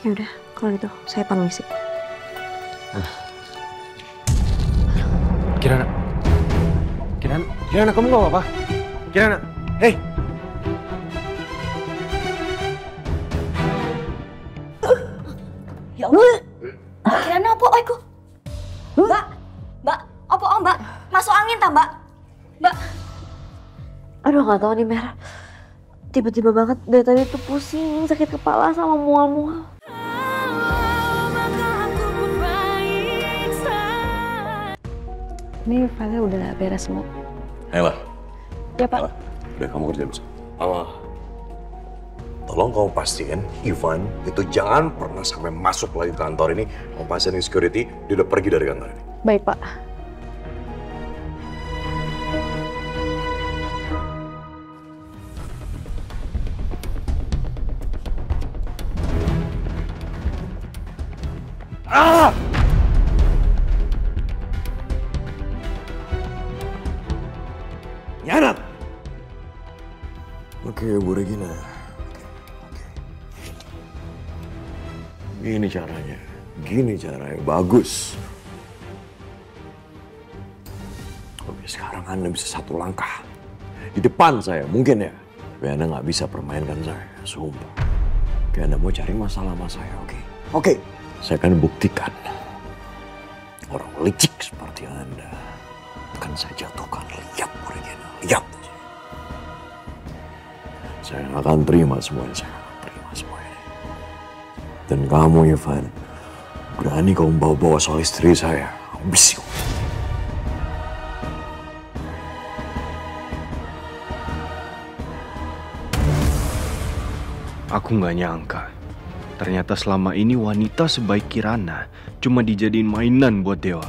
Ya udah, kalau gitu saya permisi. Kirana. Kirana, kamu gak apa-apa? Kirana, hei. Ya Allah. Kirana apa aku? Mbak, apa Mbak? Masuk angin tak Mbak? Mbak. Aduh gak tahu nih Mer. Tiba-tiba banget dari tadi tuh pusing, sakit kepala sama mual-mual. Ini file udah beres semua. Ella. Ya Pak. Ella, udah kamu kerja besok. Tolong kamu pastiin Ivan itu jangan pernah sampai masuk lagi ke kantor ini. Kamu pastiin security, dia udah pergi dari kantor ini. Baik Pak. Nyanat! Oke, Bu Regina. Gini caranya. Bagus. Oke, sekarang Anda bisa satu langkah. Di depan saya, mungkin ya. Tapi Anda nggak bisa permainkan saya, sumpah. Oke, Anda mau cari masalah sama saya, oke? Oke, saya akan buktikan. Orang licik seperti Anda akan saya jatuhkan. Lihat, Bu Regina, lihat. Saya nggak akan terima semuanya, saya nggak akan terima semuanya. Dan kamu, Ivan, berani kamu bawa-bawa soal istri saya, habis kamu. Aku nggak nyangka. Ternyata selama ini wanita sebaik Kirana cuma dijadiin mainan buat Dewa.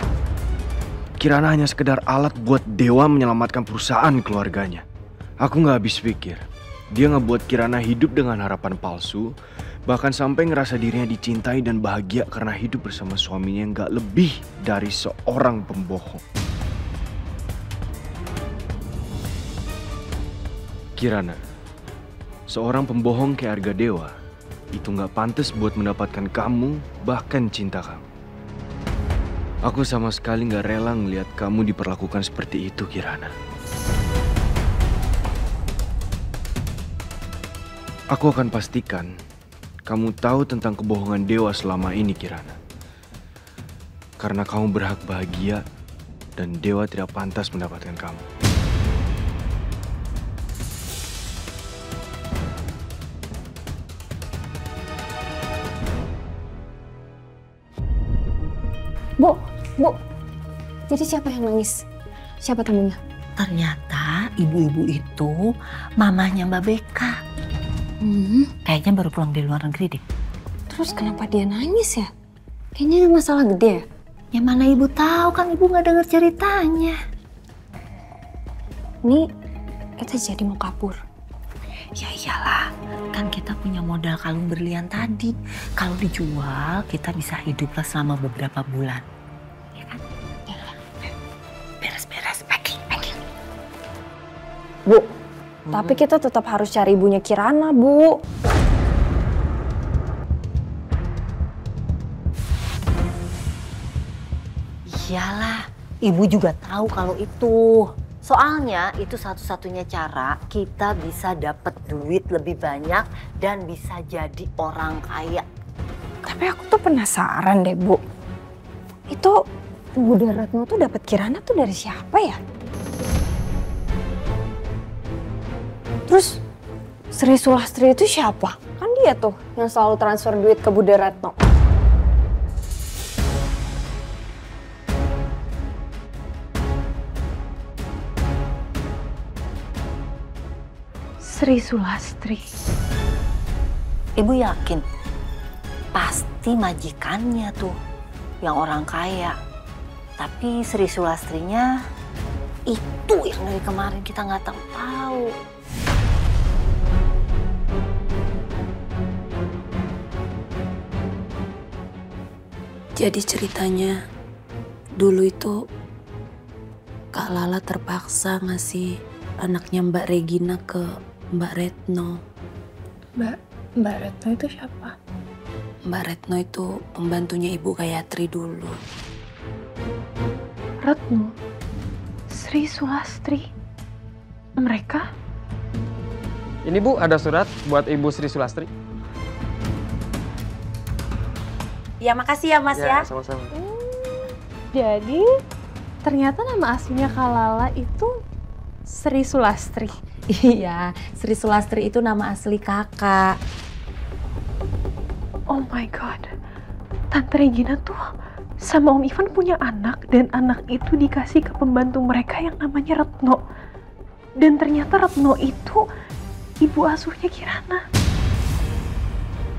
Kirana hanya sekedar alat buat Dewa menyelamatkan perusahaan keluarganya. Aku nggak habis pikir. Dia ngebuat Kirana hidup dengan harapan palsu, bahkan sampai ngerasa dirinya dicintai dan bahagia karena hidup bersama suaminya yang gak lebih dari seorang pembohong. Kirana, seorang pembohong kayak Arga Dewa itu gak pantas buat mendapatkan kamu, bahkan cinta kamu. Aku sama sekali gak rela ngeliat kamu diperlakukan seperti itu, Kirana. Aku akan pastikan kamu tahu tentang kebohongan Dewa selama ini, Kirana. Karena kamu berhak bahagia dan Dewa tidak pantas mendapatkan kamu. Bu, jadi siapa yang nangis? Siapa tamunya? Ternyata ibu-ibu itu mamahnya Mbak Beka. Kayaknya baru pulang dari luar negeri deh. Terus kenapa dia nangis ya? Kayaknya masalah gede ya? Ya mana ibu tahu, kan ibu nggak dengar ceritanya. Ini kita jadi mau kabur. Ya iyalah, kan kita punya modal kalung berlian tadi. Kalau dijual, kita bisa hiduplah selama beberapa bulan. Ya kan? Beres-beres, packing. Bu, tapi kita tetap harus cari ibunya Kirana, Bu. Iyalah, ibu juga tahu kalau itu. Soalnya itu satu-satunya cara kita bisa dapat duit lebih banyak dan bisa jadi orang kaya. Tapi aku tuh penasaran deh, Bu. Itu Budi Retno tuh dapat Kirana tuh dari siapa ya? Terus Sri Sulastri itu siapa? Kan dia tuh yang selalu transfer duit ke Budi Retno. Sri Sulastri. Ibu yakin pasti majikannya tuh yang orang kaya. Tapi Sri Sulastrinya itu yang dari kemarin kita nggak tahu. Jadi ceritanya dulu itu Kak Lala terpaksa ngasih anaknya Mbak Regina ke Mbak Retno. Mbak Retno itu siapa? Mbak Retno itu pembantunya Ibu Gayatri dulu. Retno, Sri Sulastri, mereka? Ini Bu, ada surat buat Ibu Sri Sulastri. Ya makasih ya Mas ya. Sama-sama. Jadi, ternyata nama aslinya Kalala itu Sri Sulastri. Iya, Sri Sulastri itu nama asli kakak. Oh my god, Tante Regina tuh sama Om Ivan punya anak dan anak itu dikasih ke pembantu mereka yang namanya Retno. Dan ternyata Retno itu ibu asuhnya Kirana.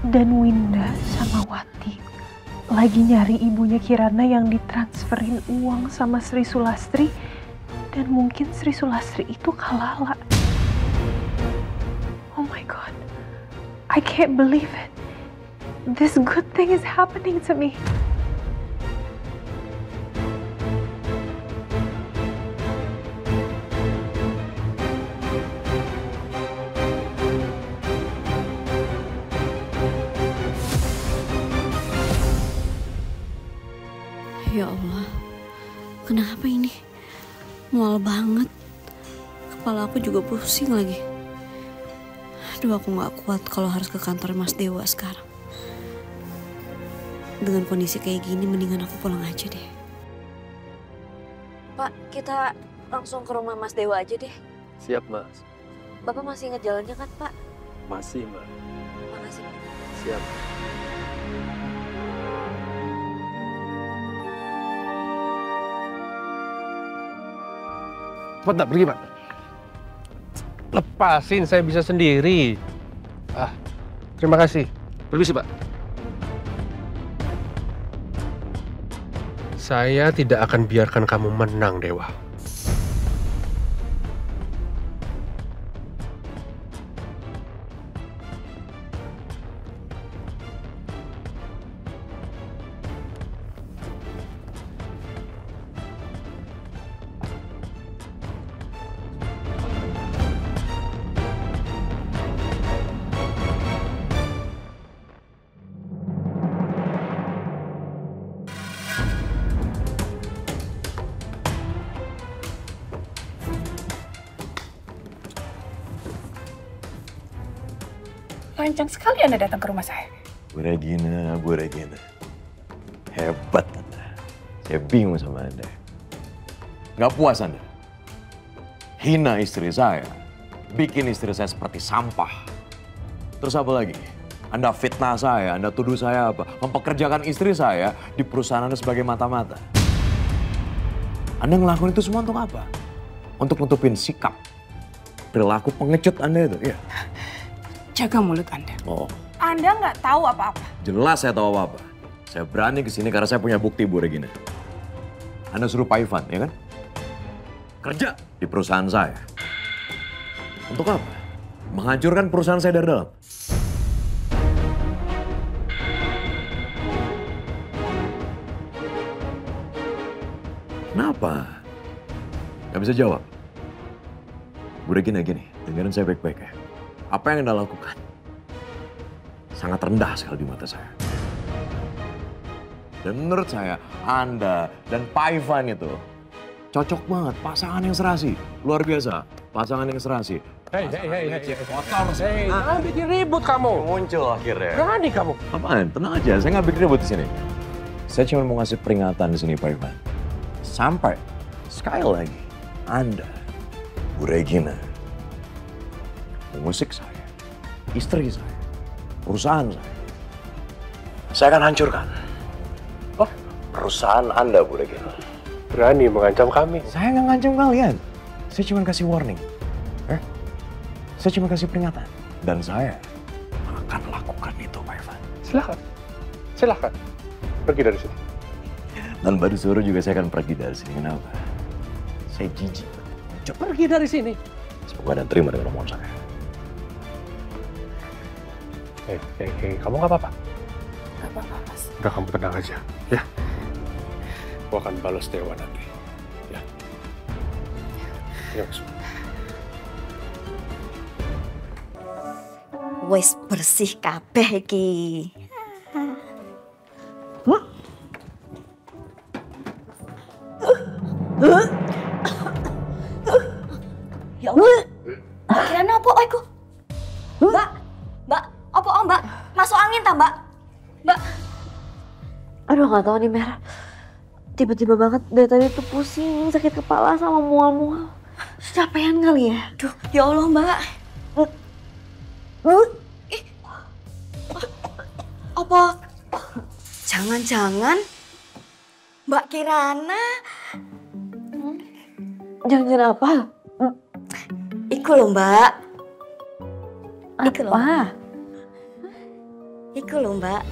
Dan Winda sama Wati lagi nyari ibunya Kirana yang ditransferin uang sama Sri Sulastri. Dan mungkin Sri Sulastri itu Kalala. Oh my god, I can't believe it. This good thing is happening to me. Ya Allah, kenapa ini? Mual banget. Kepala aku juga pusing lagi. Aduh, aku gak kuat kalau harus ke kantor Mas Dewa sekarang. Dengan kondisi kayak gini, mendingan aku pulang aja deh. Pak, kita langsung ke rumah Mas Dewa aja deh. Siap, Mas. Bapak masih ingat jalannya kan, Pak? Masih, Mbak. Makasih, Pak. Siap. Pak, pergi, Pak. Lepasin, saya bisa sendiri. Terima kasih. Permisi, Pak. Saya tidak akan biarkan kamu menang, Dewa. Lancang sekali Anda datang ke rumah saya. Bu Regina. Hebat Anda. Saya bingung sama Anda. Nggak puas Anda. Hina istri saya. Bikin istri saya seperti sampah. Terus apa lagi? Anda fitnah saya, Anda tuduh saya apa? Mempekerjakan istri saya di perusahaan Anda sebagai mata-mata. Anda ngelakuin itu semua untuk apa? Untuk nutupin sikap, perilaku pengecut Anda itu, iya. Jaga mulut Anda. Oh, Anda nggak tahu apa-apa. jelas saya tahu apa-apa. Saya berani kesini karena saya punya bukti, Bu Regina. Anda suruh Pak Ivan, ya kan? Kerja di perusahaan saya. Untuk apa? Menghancurkan perusahaan saya dari dalam. Kenapa? Gak bisa jawab? Bu Regina gini, dengerin saya baik-baik ya. Apa yang Anda lakukan sangat rendah sekali di mata saya. Dan menurut saya, Anda dan Pak Ivan itu cocok banget, pasangan yang serasi. Luar biasa, pasangan yang serasi. Hei. Kotor. Jangan bikin ribut kamu. Muncul akhirnya. Berani kamu. Apaan? Tenang aja, saya nggak bikin ribut di sini. Saya cuma mau ngasih peringatan di sini, Pak Ivan. Sampai sekali lagi, Anda, Bu Regina, musik saya, istri saya, perusahaan saya akan hancurkan. Oh, perusahaan Anda, Bu Regina. berani mengancam kami. Saya nggak ngancam kalian. Saya cuma kasih warning. Saya cuma kasih peringatan. Dan saya akan lakukan itu, Pak Ivan. Silakan. Pergi dari sini. Dan baru suruh juga saya akan pergi dari sini. Kenapa? Saya jijik. Coba pergi dari sini. Semoga Anda terima dengan omongan saya. Hei, kamu nggak apa-apa? Gak apa-apa, Mas. Udah, kamu tenang aja, ya. Gua akan balas Dewa nanti, ya. Yuk, Wes bersih kabeh iki. Ya Allah. Kirana apa aku? Mbak, apa Mbak? Masuk angin tak Mbak? Mbak. Aduh gak tahu nih Mer. Tiba-tiba banget dari tadi tuh pusing, sakit kepala sama mual-mual. Capean kali ya? Duh, ya Allah Mbak. Apa? Jangan-jangan Mbak Kirana? Jangan-jangan apa? Iku loh Mbak. Iku loh. Apa? Iku loh Mbak.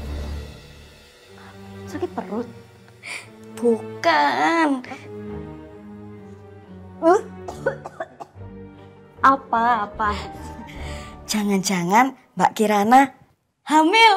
Sakit perut? Bukan. Apa? Jangan-jangan Mbak Kirana hamil.